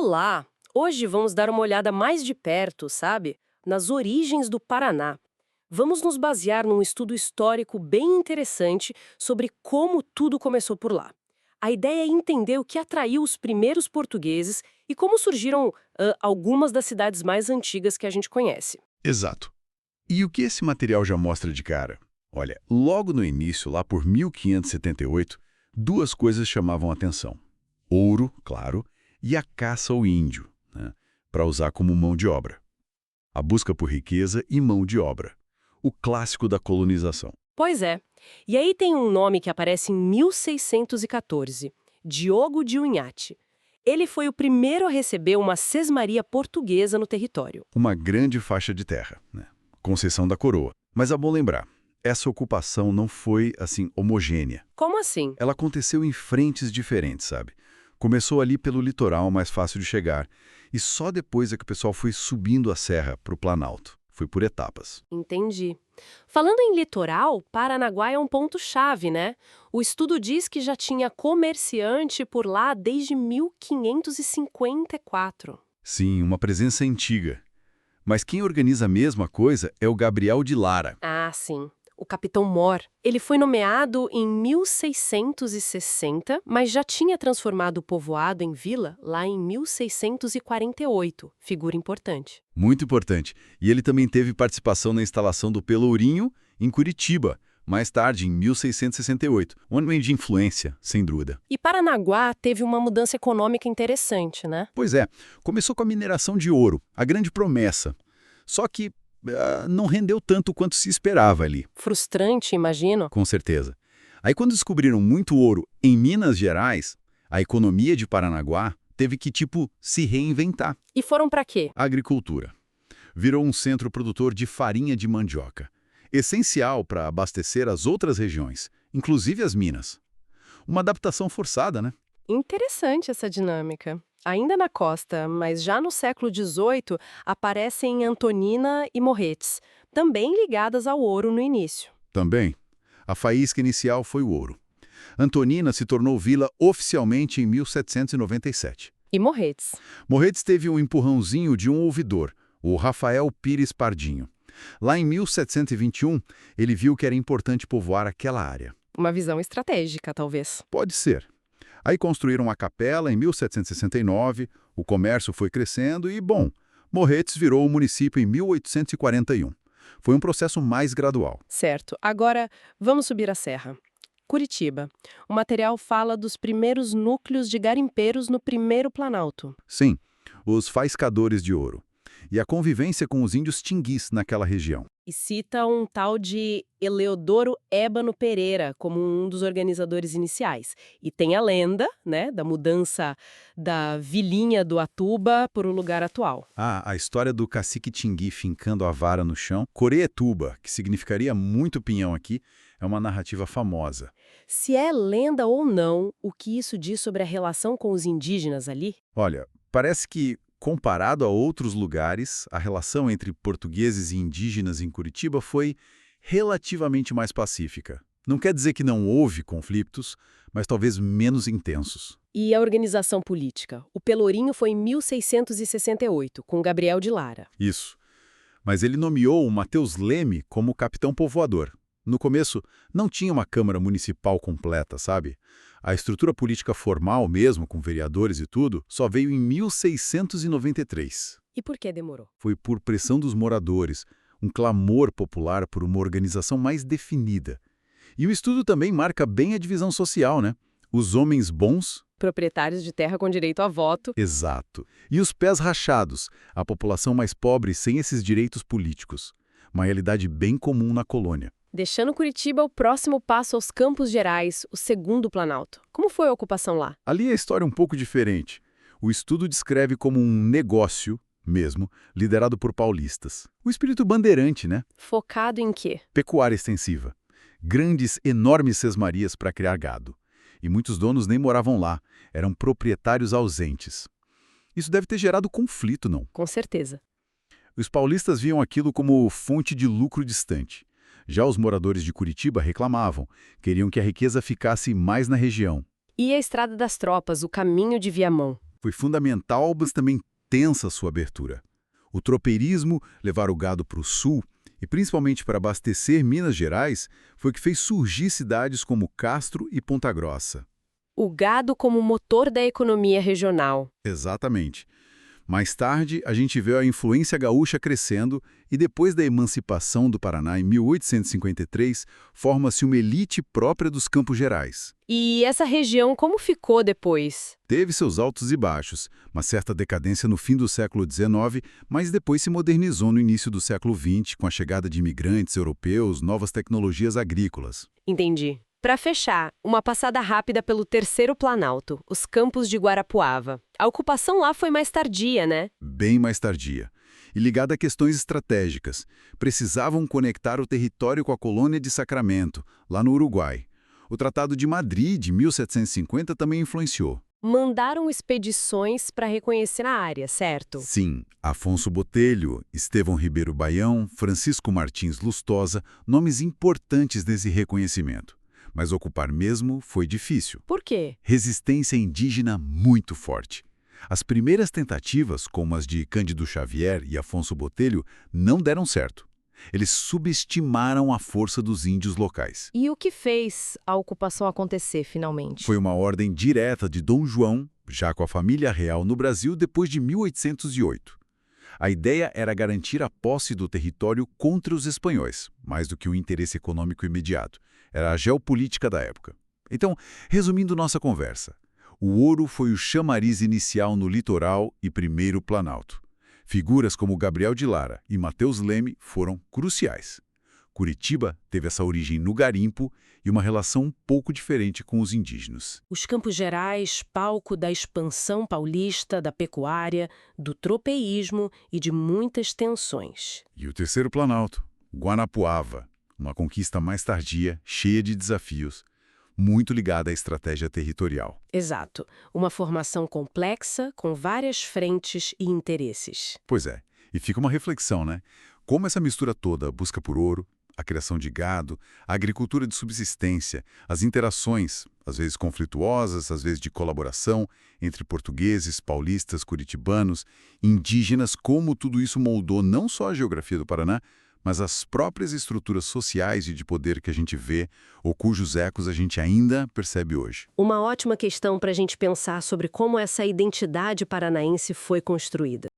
Olá! Hoje vamos dar uma olhada mais de perto, sabe? Nas origens do Paraná. Vamos nos basear num estudo histórico bem interessante sobre como tudo começou por lá. A ideia é entender o que atraiu os primeiros portugueses e como surgiram algumas das cidades mais antigas que a gente conhece. Exato. E o que esse material já mostra de cara? Olha, logo no início, lá por 1578, duas coisas chamavam a atenção. Ouro, claro, e a caça ao índio, né, para usar como mão de obra. A busca por riqueza e mão de obra. O clássico da colonização. Pois é. E aí tem um nome que aparece em 1614, Diogo de Unhate. Ele foi o primeiro a receber uma sesmaria portuguesa no território. Uma grande faixa de terra, né? Concessão da coroa. Mas é bom lembrar, essa ocupação não foi, assim, homogênea. Como assim? Ela aconteceu em frentes diferentes, sabe? Começou ali pelo litoral, mais fácil de chegar. E só depois é que o pessoal foi subindo a serra para o Planalto. Foi por etapas. Entendi. Falando em litoral, Paranaguá é um ponto-chave, né? O estudo diz que já tinha comerciante por lá desde 1554. Sim, uma presença antiga. Mas quem organiza a mesma coisa é o Gabriel de Lara. Ah, sim. O Capitão Mor. Ele foi nomeado em 1660, mas já tinha transformado o povoado em vila lá em 1648. Figura importante. Muito importante. E ele também teve participação na instalação do Pelourinho, em Curitiba, mais tarde, em 1668. Um homem de influência, sem dúvida. E Paranaguá teve uma mudança econômica interessante, né? Pois é, começou com a mineração de ouro, a grande promessa. Só que não rendeu tanto quanto se esperava ali. Frustrante, imagino. Com certeza. Aí quando descobriram muito ouro em Minas Gerais, a economia de Paranaguá teve que, se reinventar. E foram para quê? A agricultura. Virou um centro produtor de farinha de mandioca, essencial para abastecer as outras regiões, inclusive as Minas. Uma adaptação forçada, né? Interessante essa dinâmica. Ainda na costa, mas já no século XVIII, aparecem Antonina e Morretes, também ligadas ao ouro no início. Também. A faísca inicial foi o ouro. Antonina se tornou vila oficialmente em 1797. E Morretes? Morretes teve um empurrãozinho de um ouvidor, o Rafael Pires Pardinho. Lá em 1721, ele viu que era importante povoar aquela área. Uma visão estratégica, talvez. Pode ser. Aí construíram uma capela em 1769, o comércio foi crescendo e, Morretes virou o município em 1841. Foi um processo mais gradual. Certo. Agora, vamos subir a serra. Curitiba. O material fala dos primeiros núcleos de garimpeiros no primeiro Planalto. Sim, os faiscadores de ouro. E a convivência com os índios tinguis naquela região. E cita um tal de Eleodoro Ébano Pereira como um dos organizadores iniciais. E tem a lenda, né, da mudança da vilinha do Atuba para o lugar atual. A história do cacique tingui fincando a vara no chão, Coreetuba, que significaria muito pinhão aqui, é uma narrativa famosa. Se é lenda ou não, o que isso diz sobre a relação com os indígenas ali? Olha, parece que, comparado a outros lugares, a relação entre portugueses e indígenas em Curitiba foi relativamente mais pacífica. Não quer dizer que não houve conflitos, mas talvez menos intensos. E a organização política? O Pelourinho foi em 1668, com Gabriel de Lara. Isso. Mas ele nomeou o Mateus Leme como capitão povoador. No começo, não tinha uma Câmara Municipal completa, sabe? A estrutura política formal mesmo, com vereadores e tudo, só veio em 1693. E por que demorou? Foi por pressão dos moradores, um clamor popular por uma organização mais definida. E o estudo também marca bem a divisão social, né? Os homens bons... Proprietários de terra com direito a voto. Exato. E os pés rachados, a população mais pobre sem esses direitos políticos. Uma realidade bem comum na colônia. Deixando Curitiba, o próximo passo aos Campos Gerais, o segundo Planalto. Como foi a ocupação lá? Ali a história é um pouco diferente. O estudo descreve como um negócio, mesmo, liderado por paulistas. O espírito bandeirante, né? Focado em quê? Pecuária extensiva. Grandes, enormes sesmarias para criar gado. E muitos donos nem moravam lá, eram proprietários ausentes. Isso deve ter gerado conflito, não? Com certeza. Os paulistas viam aquilo como fonte de lucro distante. Já os moradores de Curitiba reclamavam, queriam que a riqueza ficasse mais na região. E a Estrada das Tropas, o caminho de Viamão? Foi fundamental, mas também tensa sua abertura. O tropeirismo, levar o gado para o sul, e principalmente para abastecer Minas Gerais, foi o que fez surgir cidades como Castro e Ponta Grossa. O gado como motor da economia regional. Exatamente. Mais tarde, a gente vê a influência gaúcha crescendo e depois da emancipação do Paraná em 1853, forma-se uma elite própria dos Campos Gerais. E essa região como ficou depois? Teve seus altos e baixos, uma certa decadência no fim do século XIX, mas depois se modernizou no início do século XX com a chegada de imigrantes europeus, novas tecnologias agrícolas. Entendi. Para fechar, uma passada rápida pelo Terceiro Planalto, os Campos de Guarapuava. A ocupação lá foi mais tardia, né? Bem mais tardia. E ligada a questões estratégicas. Precisavam conectar o território com a colônia de Sacramento, lá no Uruguai. O Tratado de Madrid, de 1750, também influenciou. Mandaram expedições para reconhecer a área, certo? Sim, Afonso Botelho, Estevão Ribeiro Baião, Francisco Martins Lustosa, nomes importantes desse reconhecimento. Mas ocupar mesmo foi difícil. Por quê? Resistência indígena muito forte. As primeiras tentativas, como as de Cândido Xavier e Afonso Botelho, não deram certo. Eles subestimaram a força dos índios locais. E o que fez a ocupação acontecer, finalmente? Foi uma ordem direta de Dom João, já com a família real no Brasil depois de 1808. A ideia era garantir a posse do território contra os espanhóis, mais do que um interesse econômico imediato. Era a geopolítica da época. Então, resumindo nossa conversa, o ouro foi o chamariz inicial no litoral e primeiro Planalto. Figuras como Gabriel de Lara e Mateus Leme foram cruciais. Curitiba teve essa origem no garimpo e uma relação um pouco diferente com os indígenas. Os Campos Gerais, palco da expansão paulista, da pecuária, do tropeísmo e de muitas tensões. E o terceiro Planalto, Guanapuava, uma conquista mais tardia, cheia de desafios, muito ligada à estratégia territorial. Exato. Uma formação complexa, com várias frentes e interesses. Pois é, e fica uma reflexão, né? Como essa mistura toda, a busca por ouro, a criação de gado, a agricultura de subsistência, as interações, às vezes conflituosas, às vezes de colaboração, entre portugueses, paulistas, curitibanos, indígenas, como tudo isso moldou não só a geografia do Paraná, mas as próprias estruturas sociais e de poder que a gente vê, ou cujos ecos a gente ainda percebe hoje. Uma ótima questão para a gente pensar sobre como essa identidade paranaense foi construída.